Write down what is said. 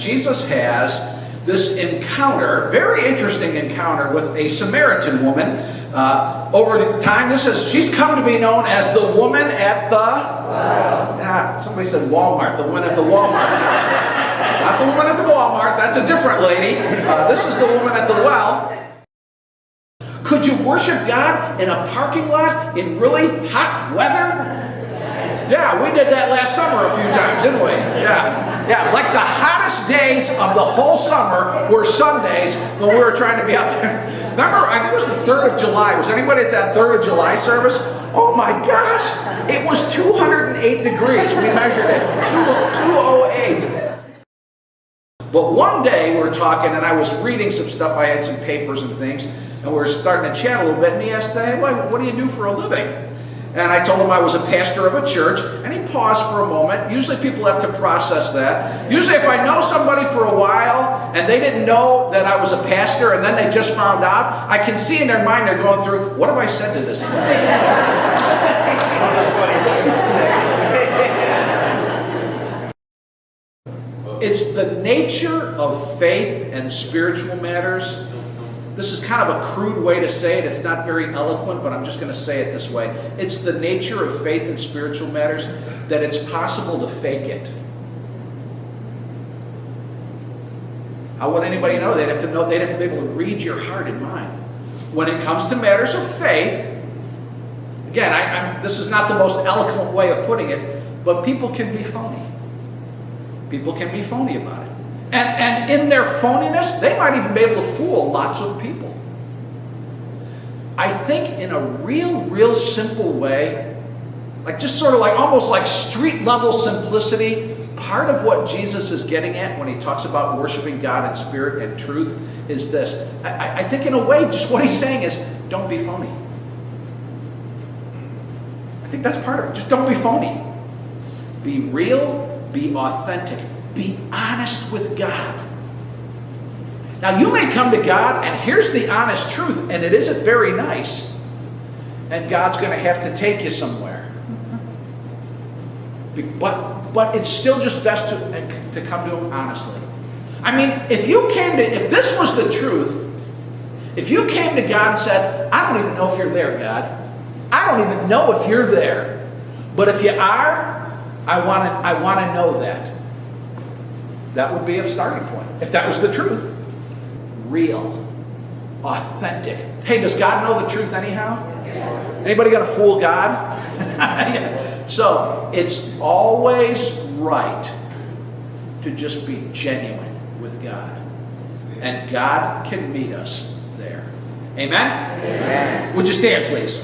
Jesus has this encounter, very interesting encounter, with a Samaritan woman. Over time, she's come to be known as the woman at the... somebody said Walmart, the woman at the Walmart. No, not the woman at the Walmart, that's a different lady. This is the woman at the well. Could you worship God in a parking lot in really hot weather? Yeah, we did that last summer a few times, didn't we? Yeah, like the hottest days of the whole summer were Sundays when we were trying to be out there. Remember, I think it was the 3rd of July. Was anybody at that 3rd of July service? Oh my gosh, it was 208 degrees. We measured it, 208. But one day we were talking, and I was reading some stuff. I had some papers and things, and we were starting to chat a little bit, and he asked, hey, what do you do for a living? And I told him I was a pastor of a church, and he paused for a moment. Usually people have to process that. Usually if I know somebody for a while, and they didn't know that I was a pastor, and then they just found out, I can see in their mind they're going through, what have I said to this guy? It's the nature of faith and spiritual matters. This is kind of a crude way to say it. It's not very eloquent, but I'm just going to say it this way. It's the nature of faith and spiritual matters that it's possible to fake it. How would anybody know? They'd have to be able to read your heart and mind. When it comes to matters of faith, again, this is not the most eloquent way of putting it, but people can be phony. People can be phony about it. And in their phoniness, they might even be able to fool lots of people. I think in a real simple way, like just sort of like almost like street level simplicity, part of what Jesus is getting at when he talks about worshiping God in spirit and truth is this. I think in a way, just what he's saying is, don't be phony. I think that's part of it. Just don't be phony. Be real, be authentic. Be honest with God. Now you may come to God and here's the honest truth, and it isn't very nice, and God's going to have to take you somewhere. But it's still just best to come to him honestly. I mean, if this was the truth, if you came to God and said, I don't even know if you're there, God. I don't even know if you're there. But if you are, I want to know that. That would be a starting point. If that was the truth. Real. Authentic. Hey, does God know the truth anyhow? Yes. Anybody going to fool God? So, it's always right to just be genuine with God. And God can meet us there. Amen? Amen. Would you stand, please?